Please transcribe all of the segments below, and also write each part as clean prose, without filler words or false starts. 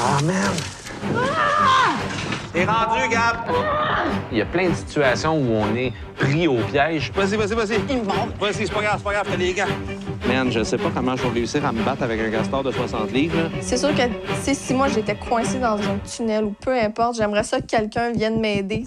Ah, man! T'es rendu, Gab! Il y a plein de situations où on est pris au piège. Vas-y. Il me montre. Vas-y, c'est pas grave, t'as les gants. Man, je sais pas comment je vais réussir à me battre avec un castor de 60 livres, là. C'est sûr que si moi j'étais coincée dans un tunnel ou peu importe, j'aimerais ça que quelqu'un vienne m'aider.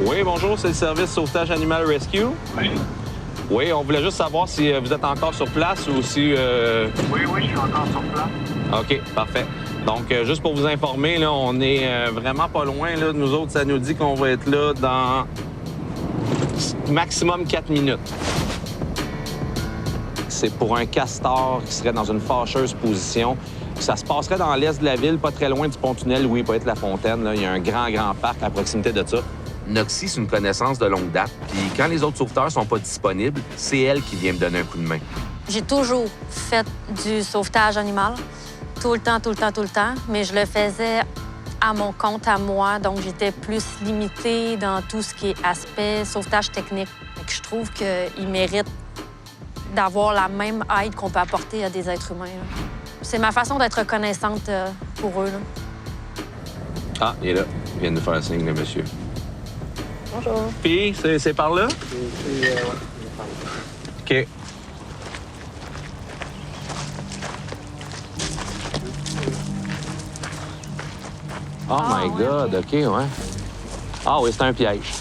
Oui, bonjour, c'est le service sauvetage animal rescue. Oui. Oui, on voulait juste savoir si vous êtes encore sur place ou si... Oui, je suis encore sur place. OK, parfait. Donc, juste pour vous informer, là, on est vraiment pas loin. Là. Nous autres, ça nous dit qu'on va être là dans maximum 4 minutes. C'est pour un castor qui serait dans une fâcheuse position. Ça se passerait dans l'est de la ville, pas très loin du pont-tunnel Louis-Poète-Lafontaine. Là. Il y a un grand parc à proximité de ça. Noxie, c'est une connaissance de longue date. Puis quand les autres sauveteurs sont pas disponibles, c'est elle qui vient me donner un coup de main. J'ai toujours fait du sauvetage animal. Tout le temps. Mais je le faisais à mon compte, à moi. Donc, j'étais plus limitée dans tout ce qui est aspect sauvetage technique. Fait que je trouve qu'ils méritent d'avoir la même aide qu'on peut apporter à des êtres humains. Là. C'est ma façon d'être reconnaissante pour eux. Là. Ah, il est là. Il vient de faire un signe, le monsieur. Bonjour. Puis, c'est par là? OK. Oh my God, OK, ouais. Ah oui, c'est un piège.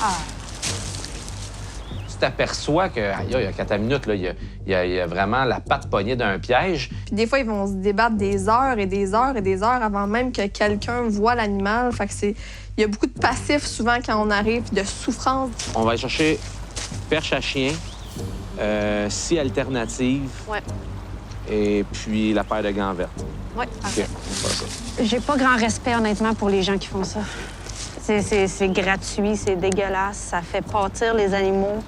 Tu t'aperçois que, aïe, qu'à ta minute, là, il y a vraiment la patte poignée d'un piège. Puis des fois, ils vont se débattre des heures et des heures et des heures avant même que quelqu'un voit l'animal. Fait que il y a beaucoup de passifs souvent quand on arrive, puis de souffrance. On va aller chercher perche à chien, scie alternative. Ouais. Et puis la paire de gants verts. Oui, parfait. OK, on va faire ça. J'ai pas grand respect, honnêtement, pour les gens qui font ça. C'est gratuit, c'est dégueulasse, ça fait pâtir les animaux.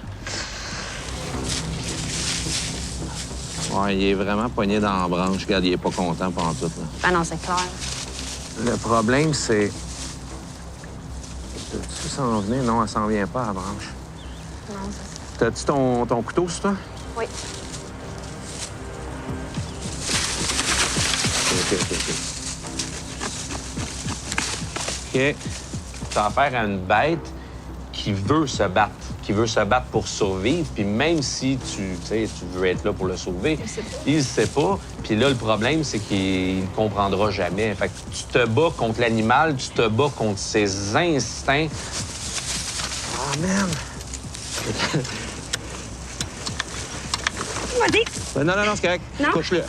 Ouais, il est vraiment poigné dans la branche. Regarde, il est pas content pendant tout. Là. Ben non, c'est clair. Le problème, c'est... Peux-tu s'en venir? Non, elle s'en vient pas à la branche. Non, T'as-tu ton couteau sur toi? Oui. OK. T'as affaire à une bête qui veut se battre pour survivre. Puis même si tu veux être là pour le sauver, il ne sait pas. Puis là, le problème, c'est qu'il ne comprendra jamais. Fait que tu te bats contre l'animal, tu te bats contre ses instincts. Ah, man! Vas-y. Non, c'est correct. Non? Couche-le.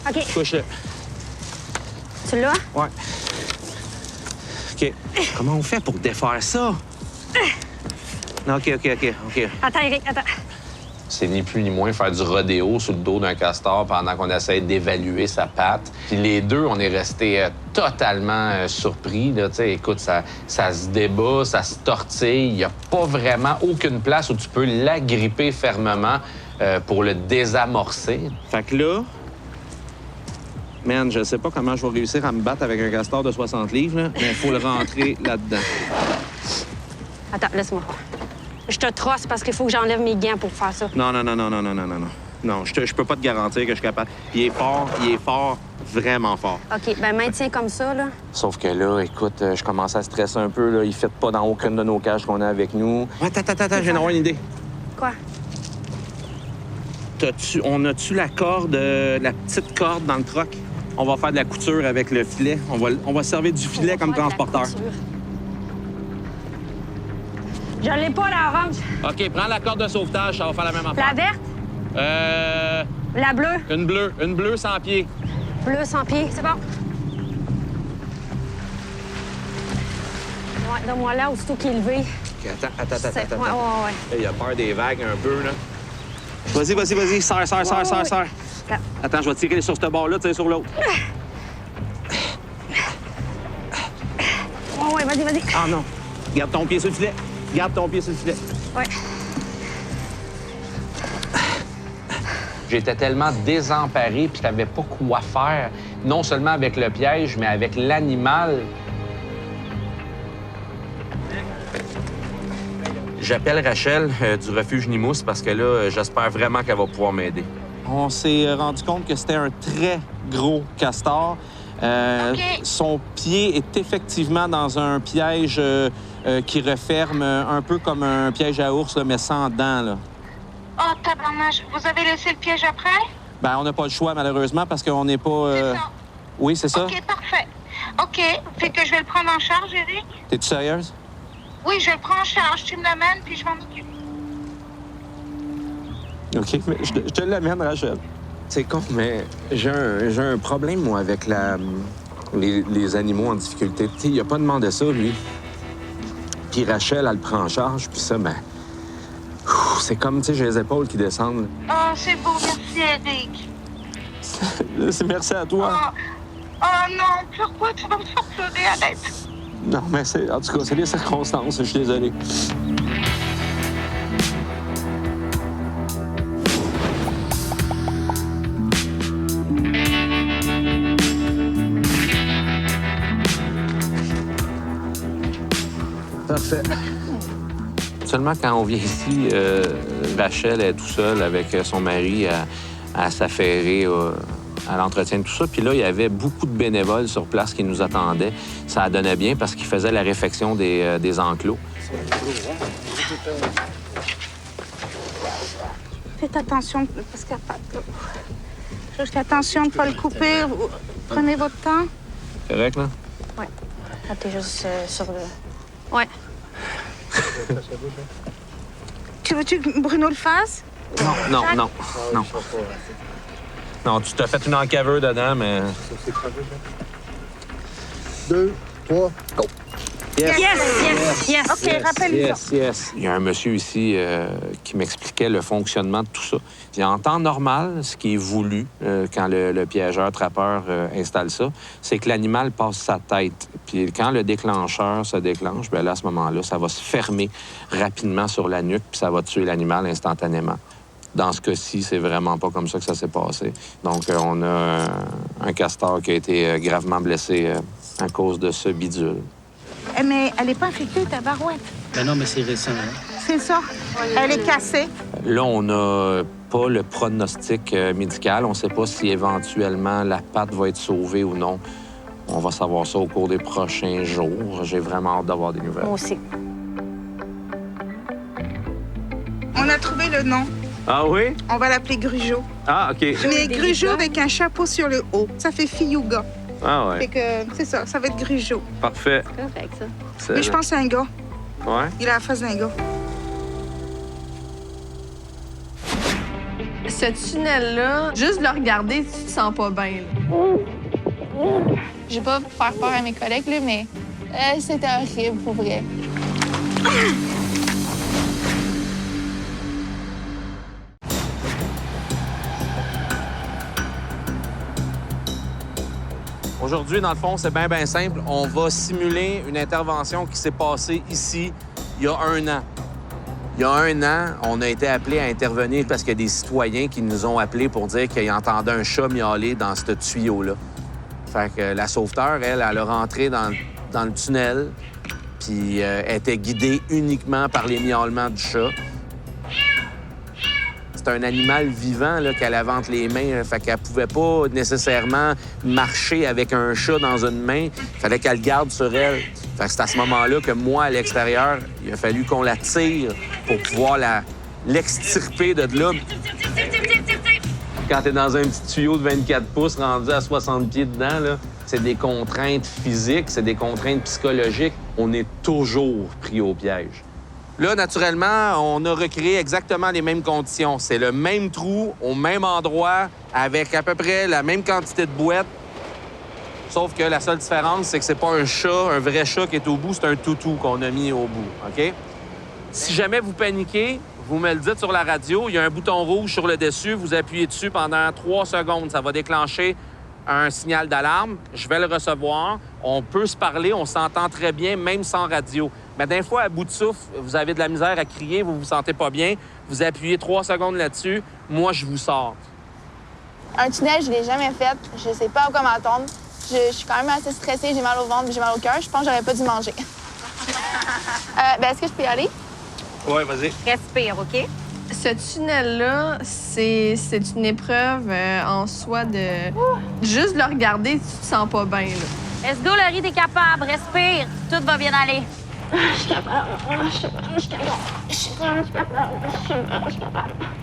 OK. Couche-le. Tu l'as? Ouais. OK. Comment on fait pour défaire ça? OK. Attends, Eric, attends. C'est ni plus ni moins faire du rodéo sur le dos d'un castor pendant qu'on essaie d'évaluer sa patte. Puis les deux, on est restés totalement surpris. Là. Écoute, ça se débat, ça se tortille. Il n'y a pas vraiment aucune place où tu peux l'agripper fermement pour le désamorcer. Fait que là, man, je sais pas comment je vais réussir à me battre avec un castor de 60 livres, là, mais il faut le rentrer là-dedans. Attends, laisse-moi faire. Je te trosse parce qu'il faut que j'enlève mes gants pour faire ça. Non. Non, je peux pas te garantir que je suis capable. Il est fort, vraiment fort. OK, ben maintiens comme ça, là. Sauf que là, écoute, je commence à stresser un peu. Là. Il ne fit pas dans aucune de nos cages qu'on a avec nous. Attends, je viens d'avoir une idée. Quoi? On a-tu la corde, la petite corde dans le troc? On va faire de la couture avec le filet. On va servir du filet comme transporteur. Je l'ai pas, la orange. OK, prends la corde de sauvetage, ça va faire la même affaire. La verte? La bleue? Une bleue sans pied. Bleu sans pied, c'est bon. Ouais, donne-moi là, aussitôt qu'il est levé. OK, attends. Ouais. Il a peur des vagues un peu, là. Vas-y. Serre. Attends, je vais tirer sur ce bord-là, tire sur l'autre. Ouais, vas-y. Ah non. Garde ton pied sur le filet. Ouais. J'étais tellement désemparé, puis je savais pas quoi faire, non seulement avec le piège, mais avec l'animal. J'appelle Rachel du refuge Nimousse parce que là, j'espère vraiment qu'elle va pouvoir m'aider. On s'est rendu compte que c'était un très gros castor. Son pied est effectivement dans un piège qui referme un peu comme un piège à ours, là, mais sans dents. Là. Oh, tabarnage. Vous avez laissé le piège après? Ben, on n'a pas le choix, malheureusement, parce qu'on n'est pas... C'est ça. Oui, c'est ça? OK, parfait. OK. Fait que je vais le prendre en charge, Eric? T'es-tu sérieuse? Oui, je le prends en charge. Tu me l'amènes, puis je m'en occupe. OK, mais je te l'amène, Rachel. C'est con, mais j'ai un problème, moi, avec les animaux en difficulté. Tu sais, il a pas demandé ça, lui. Puis Rachel, elle le prend en charge, puis ça, ben... C'est comme, tu sais, j'ai les épaules qui descendent. Oh, c'est beau. Merci, Eric. C'est merci à toi. Oh non, pourquoi tu vas me faire pleurer à l'aide? Non, mais en tout cas, c'est les circonstances. Je suis désolé. Parfait. Seulement quand on vient ici, Rachel est tout seule avec son mari à s'affairer à l'entretien de tout ça. Puis là, il y avait beaucoup de bénévoles sur place qui nous attendaient. Ça donnait bien parce qu'ils faisaient la réfection des enclos. Faites attention, parce qu'il n'y a pas de... Faites attention de ne pas le couper. Prenez votre temps. Correct, là? Oui. Là, t'es juste sur le... Ouais. Tu veux-tu que Bruno le fasse? Non. Non, tu t'as fait une encaveur dedans, mais... 2, 3, go! Yes! OK, rappelle-moi. Yes. Il y a un monsieur ici qui m'expliquait le fonctionnement de tout ça. Puis en temps normal, ce qui est voulu quand le piégeur trappeur installe ça, c'est que l'animal passe sa tête. Puis quand le déclencheur se déclenche, bien là, à ce moment-là, ça va se fermer rapidement sur la nuque, puis ça va tuer l'animal instantanément. Dans ce cas-ci, c'est vraiment pas comme ça que ça s'est passé. Donc, on a un castor qui a été gravement blessé à cause de ce bidule. Mais elle n'est pas infectée, ta barouette. Ben non, mais c'est récent. Hein? C'est ça. Elle est cassée. Là, on n'a pas le pronostic médical. On ne sait pas si éventuellement la patte va être sauvée ou non. On va savoir ça au cours des prochains jours. J'ai vraiment hâte d'avoir des nouvelles. Moi aussi. On a trouvé le nom. Ah oui? On va l'appeler Grugeot. Ah, OK. Mais Grugeot avec un chapeau sur le haut. Ça fait Fiyouga. Ah ouais. Fait que c'est ça va être Grugeot. Parfait. Correct, ça. Mais je pense que c'est un gars. Ouais? Il a la face d'un gars. Ce tunnel-là, juste le regarder, tu te sens pas bien. Je vais pas faire peur à mes collègues, là, mais c'était horrible, pour vrai. Aujourd'hui, dans le fond, c'est bien simple. On va simuler une intervention qui s'est passée ici il y a 1 an. Il y a 1 an, on a été appelé à intervenir parce qu'il y a des citoyens qui nous ont appelés pour dire qu'ils entendaient un chat miauler dans ce tuyau-là. Fait que la sauveteur, elle a rentré dans le tunnel, puis était guidée uniquement par les miaulements du chat. C'est un animal vivant là, qu'elle avait entre les mains. Fait qu'elle pouvait pas nécessairement marcher avec un chat dans une main. Il fallait qu'elle le garde sur elle. Fait que c'est à ce moment-là que moi, à l'extérieur, il a fallu qu'on la tire pour pouvoir l'extirper de là. Quand t'es dans un petit tuyau de 24 pouces rendu à 60 pieds dedans, là, c'est des contraintes physiques, c'est des contraintes psychologiques. On est toujours pris au piège. Là, naturellement, on a recréé exactement les mêmes conditions. C'est le même trou, au même endroit, avec à peu près la même quantité de boîtes. Sauf que la seule différence, c'est que c'est pas un chat, un vrai chat qui est au bout, c'est un toutou qu'on a mis au bout, OK? Si jamais vous paniquez, vous me le dites sur la radio, il y a un bouton rouge sur le dessus, vous appuyez dessus pendant 3 secondes. Ça va déclencher un signal d'alarme. Je vais le recevoir. On peut se parler, on s'entend très bien, même sans radio. Mais des fois, à bout de souffle, vous avez de la misère à crier, vous vous sentez pas bien, vous appuyez 3 secondes là-dessus, moi, je vous sors. Un tunnel, je l'ai jamais fait. Je sais pas à quoi m'attendre. Je suis quand même assez stressée, j'ai mal au ventre, j'ai mal au cœur. Je pense que j'aurais pas dû manger. Est-ce que je peux y aller? Ouais, vas-y. Respire, OK? Ce tunnel-là, c'est une épreuve en soi de... Juste le regarder, tu te sens pas bien, là. Let's go, Laurie, t'es capable. Respire. Tout va bien aller.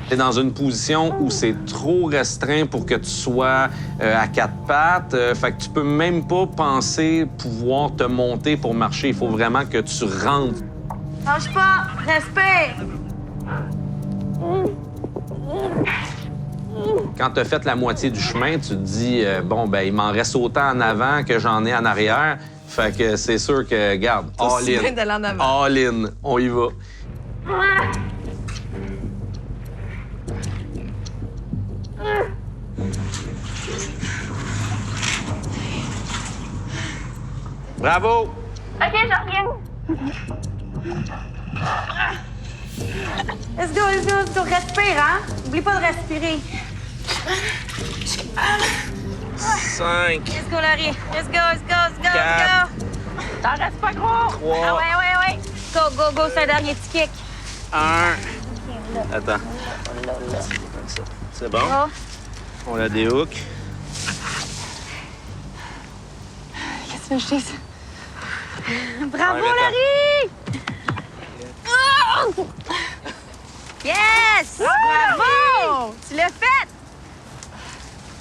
T'es dans une position où c'est trop restreint pour que tu sois à quatre pattes. Fait que tu peux même pas penser pouvoir te monter pour marcher. Il faut vraiment que tu rentres. Lâche pas. Respire. Quand tu as fait la moitié du chemin, tu te dis, bon, ben il m'en reste autant en avant que j'en ai en arrière. Fait que c'est sûr que, regarde, all bien in. d'aller en avant. All in. On y va. Bravo! OK, je reviens. Let's go, let's go, let's go. Respire, hein? Oublie pas de respirer. 5. Let's go, Laurie. Let's go, let's go, let's go, let's go. T'en restes pas gros. 3. Ah ouais. Go, go, go, c'est un dernier petit kick. 1. Attends. C'est bon? Oh. On la déhook. Qu'est-ce que je dise? Bravo, Ouais, Laurie! Oh! Yes! Bravo! Tu l'as fait!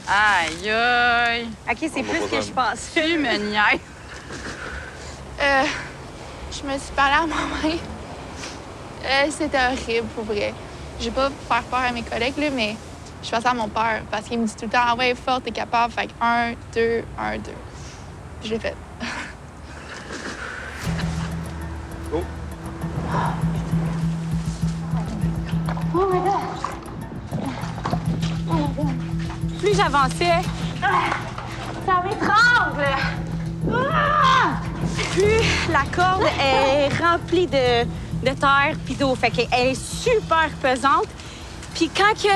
Aïe, aïe. OK, c'est plus que je pense. Tu me niaises. Je me suis parlé à moi-même. C'était horrible, pour vrai. Je vais pas faire peur à mes collègues, là, mais je fais ça à mon père parce qu'il me dit tout le temps « Ah ouais, fort, t'es capable. » Fait que 1, 2, 1, 2. Je l'ai fait. Plus j'avançais, ça m'étrangle. Plus la corde est remplie de terre puis d'eau. Fait qu'elle est super pesante. Puis quand que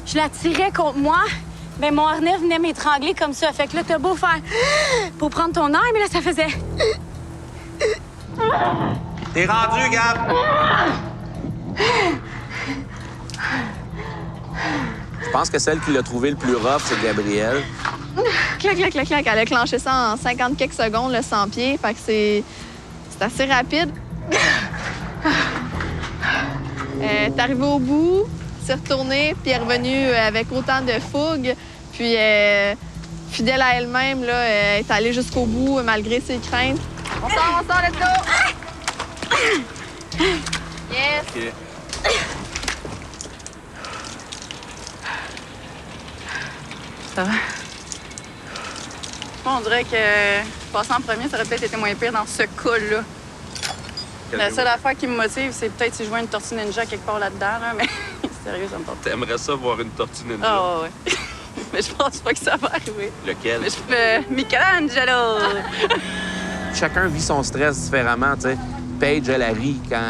je la tirais contre moi, ben mon harnais venait m'étrangler comme ça. Fait que là, t'as beau faire pour prendre ton air, mais là, ça faisait... T'es rendu, Gab! Je pense que celle qui l'a trouvé le plus rough, c'est Gabrielle. Clac, clac, clac, clac. Elle a clenché ça en 50 quelques secondes, le 100 pieds. Fait que c'est assez rapide. T'es arrivée au bout, s'est retournée, puis est revenue avec autant de fougue. Puis, fidèle à elle-même, là, elle est allée jusqu'au bout, malgré ses craintes. On sort, let's go! Yes! OK. Ça va? On dirait que passer en premier, ça aurait peut-être été moins pire dans ce cas-là. La seule affaire qui me motive, c'est peut-être si je vois une tortue ninja quelque part là-dedans, là, mais sérieux, ça me tente. T'aimerais ça voir une tortue ninja? Ah ouais. Mais je pense pas que ça va arriver. Lequel? Mais je fais Michelangelo! Chacun vit son stress différemment, tu sais. Paige, elle rit. Quand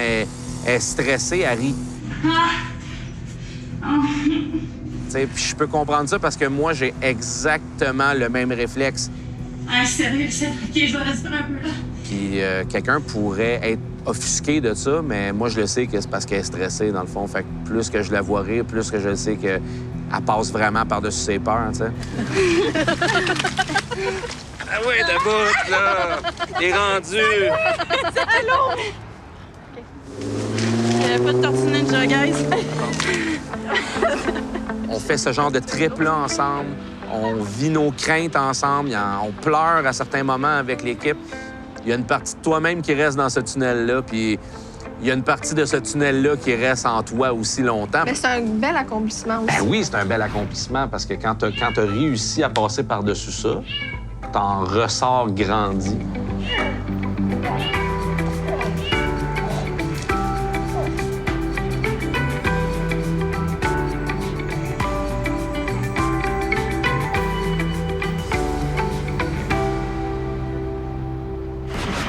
elle est stressée, elle rit. Tu sais, puis je peux comprendre ça parce que moi, j'ai exactement le même réflexe. Ah, sérieux, OK, je dois respirer un peu, là. Puis quelqu'un pourrait être offusqué de ça, mais moi, je le sais que c'est parce qu'elle est stressée, dans le fond. Fait que plus que je la vois rire, plus que je le sais qu'elle passe vraiment par-dessus ses peurs, tu sais. Ah ouais, de bout, là! T'es rendu! C'était long! Il n'y avait pas de tortue ninja, guys. On fait ce genre de trip-là ensemble. On vit nos craintes ensemble. On pleure à certains moments avec l'équipe. Il y a une partie de toi-même qui reste dans ce tunnel-là, puis il y a une partie de ce tunnel-là qui reste en toi aussi longtemps. Mais c'est un bel accomplissement aussi. Ben oui, c'est un bel accomplissement parce que quand t'as réussi à passer par-dessus ça, t'en ressors grandi.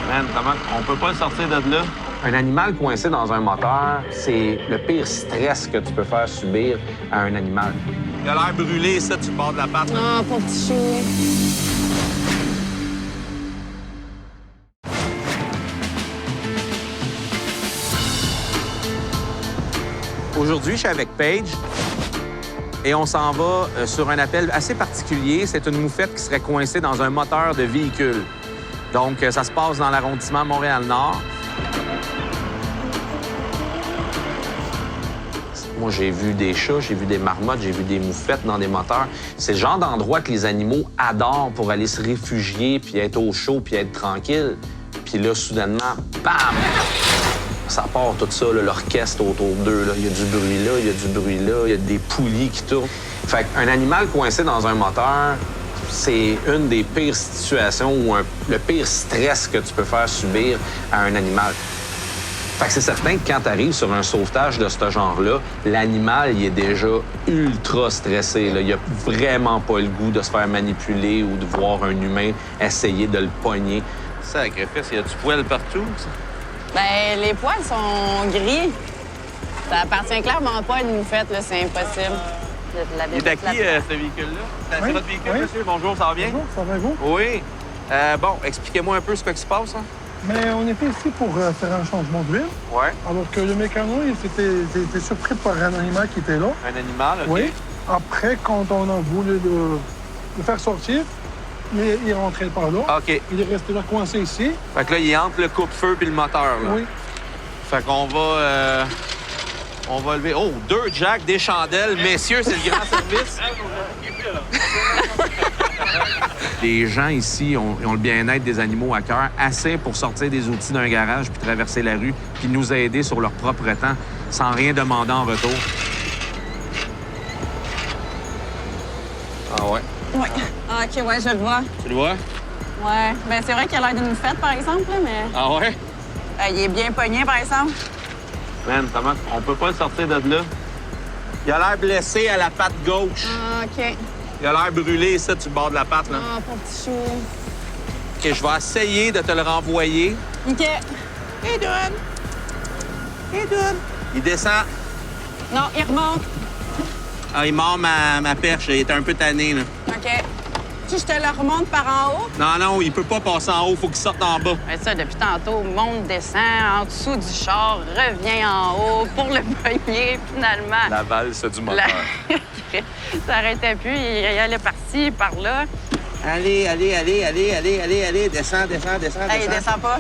Man, comment on peut pas le sortir de là? Un animal coincé dans un moteur, c'est le pire stress que tu peux faire subir à un animal. Il a l'air brûlé, ça, tu bord de la patte. Ah, pauvre petit chou. Aujourd'hui, je suis avec Paige et on s'en va sur un appel assez particulier. C'est une moufette qui serait coincée dans un moteur de véhicule. Donc, ça se passe dans l'arrondissement Montréal-Nord. Moi, j'ai vu des chats, j'ai vu des marmottes, j'ai vu des moufettes dans des moteurs. C'est le genre d'endroit que les animaux adorent pour aller se réfugier, puis être au chaud, puis être tranquille. Puis là, soudainement, bam! Ça part tout ça, l'orchestre autour d'eux. Il y a du bruit là, il y a du bruit là, il y a des poulies qui tournent. Fait qu'un animal coincé dans un moteur, c'est une des pires situations ou le pire stress que tu peux faire subir à un animal. Fait que c'est certain que quand tu arrives sur un sauvetage de ce genre-là, l'animal, il est déjà ultra stressé. Là. Il a vraiment pas le goût de se faire manipuler ou de voir un humain essayer de le pogner. Sacrifice, il y a du poil partout, ça? Ben, les poils sont gris. Ça appartient clairement pas à une moufette, là, c'est impossible. Il est à qui, ce véhicule-là? C'est votre véhicule, monsieur? Bonjour, ça va bien? Bonjour, ça va vous? Oui. Bon, expliquez-moi un peu ce qui se passe. Hein? Mais on était ici pour faire un changement d'huile. Ouais. Alors que le mécano, il était surpris par un animal qui était là. Un animal, OK. Oui. Après, quand on a voulu le faire sortir, mais il est rentré par là. OK. Il est resté là coincé ici. Fait que là, il est entre le coupe-feu et le moteur, là. Oui. Fait qu'on va... on va lever... Oh, 2 jacks, des chandelles. Messieurs, c'est le grand service. Les gens ici ont le bien-être des animaux à cœur, assez pour sortir des outils d'un garage puis traverser la rue puis nous aider sur leur propre temps, sans rien demander en retour. Ah ouais? Oui. Ah, OK, ouais, je le vois. Tu le vois? Ouais. Ben, c'est vrai qu'il a l'air d'une moufette, par exemple, là, mais... Ah ouais? il est bien pogné, par exemple. Man, comment... On peut pas le sortir de là. Il a l'air blessé à la patte gauche. Ah, OK. Il a l'air brûlé, ça, tu le bord de la patte, là. Ah, pauvre petit chou. OK, je vais essayer de te le renvoyer. OK. Hey, Dun! Hey, Dun! Il descend. Non, il remonte. Ah, il mord ma perche. Il était un peu tanné, là. OK. Tu je te le remonte par en haut? Non, non, il peut pas passer en haut. Faut qu'il sorte en bas. Ben ça, depuis tantôt, monte, descend, en dessous du char, revient en haut pour le pogner, finalement. La valse du moteur. Ça arrêtait plus. Il allait par-ci, par-là. Allez, descends. Hey, il descend pas.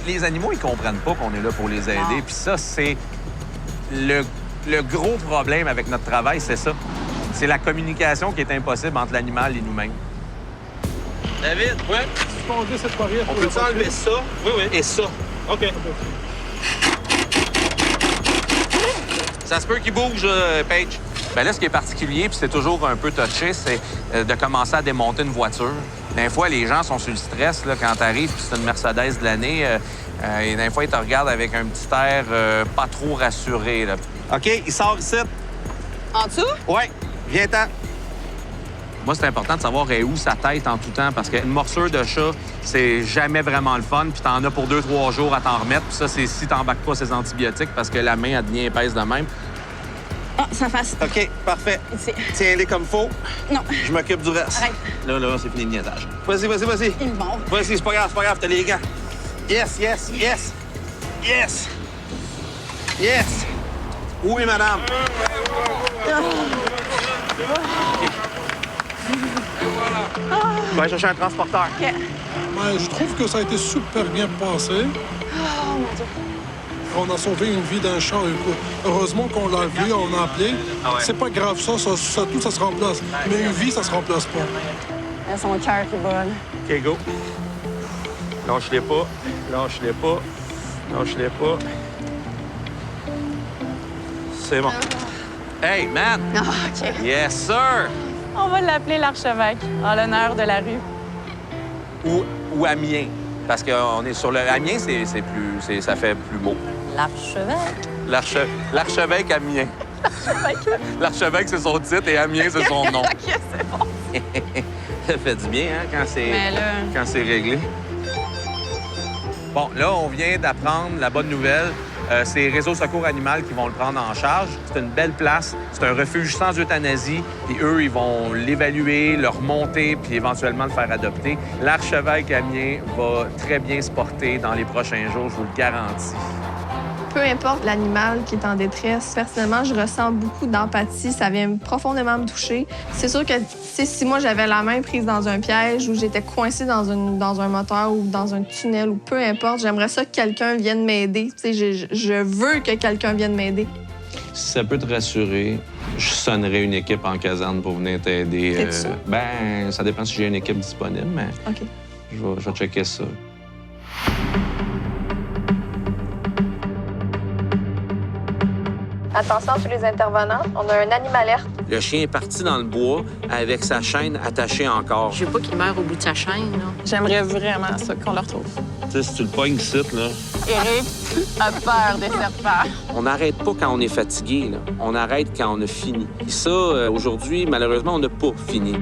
Les animaux, ils comprennent pas qu'on est là pour les aider. Puis ça, c'est le gros problème avec notre travail, c'est ça. C'est la communication qui est impossible entre l'animal et nous-mêmes. David, ouais? Suspendez cette barrière. On peut enlever ça? Oui. Et ça. OK. Ça se peut qu'il bouge, Paige. Bien là, ce qui est particulier, puis c'est toujours un peu touché, c'est de commencer à démonter une voiture. Des fois, les gens sont sur le stress là, quand t'arrives, puis c'est une Mercedes de l'année. Et des fois, ils te regardent avec un petit air pas trop rassuré. Là. OK, il sort ici. En dessous? Oui, viens-t'en. Moi, c'est important de savoir où sa tête en tout temps, parce qu'une morsure de chat, c'est jamais vraiment le fun, puis t'en as pour 2-3 jours à t'en remettre. Puis ça, c'est si t'embarques pas ces antibiotiques, parce que la main, elle devient épaisse de même. Ah, ça fasse. OK, parfait. Ici. Tiens-les comme faut. Non. Je m'occupe du reste. Arrête. Là, c'est fini le niaitage. Vas-y. Il me mord. Vas-y, c'est pas grave, t'as les gants. Yes. Oui, madame. Je vais aller chercher un transporteur. OK. Ben, je trouve que ça a été super bien passé. Oh, mon Dieu. On a sauvé une vie d'un chat. Heureusement qu'on l'a vu, on a appelé. Ah ouais. C'est pas grave, tout ça se remplace. Mais une vie, ça se remplace pas. Son cœur qui bat. OK, go. Lâche-les pas. C'est bon. Hey, man! Ah, OK. Yes, sir! On va l'appeler l'archevêque, en l'honneur de la rue. Ou Amiens. Parce qu'on est sur le... Amiens, ça fait plus beau. L'archevêque? L'archevêque Amiens. L'archevêque, c'est son titre et Amiens, c'est son nom. OK, c'est bon. Ça fait du bien, hein, Mais là... quand c'est réglé. Bon, là, on vient d'apprendre la bonne nouvelle. c'est Réseau Secours Animal qui vont le prendre en charge. C'est une belle place. C'est un refuge sans euthanasie. Puis eux, ils vont l'évaluer, le remonter, puis éventuellement le faire adopter. L'archevêque Amiens va très bien se porter dans les prochains jours, je vous le garantis. Peu importe l'animal qui est en détresse, personnellement, je ressens beaucoup d'empathie. Ça vient profondément me toucher. C'est sûr que si moi, j'avais la main prise dans un piège ou j'étais coincée dans un moteur ou dans un tunnel ou peu importe, j'aimerais ça que quelqu'un vienne m'aider. Je veux que quelqu'un vienne m'aider. Si ça peut te rassurer, je sonnerai une équipe en caserne pour venir t'aider. T'es sûr? Ben, ça dépend si j'ai une équipe disponible, mais OK. je vais checker ça. Attention à tous les intervenants, on a un animalerte. Le chien est parti dans le bois avec sa chaîne attachée encore. Je veux pas qu'il meure au bout de sa chaîne, là. J'aimerais vraiment ça qu'on le retrouve. Tu sais, si tu le pognes ici, là... Eric a peur des serpents. On n'arrête pas quand on est fatigué, là. On arrête quand on a fini. Et ça, aujourd'hui, malheureusement, on n'a pas fini.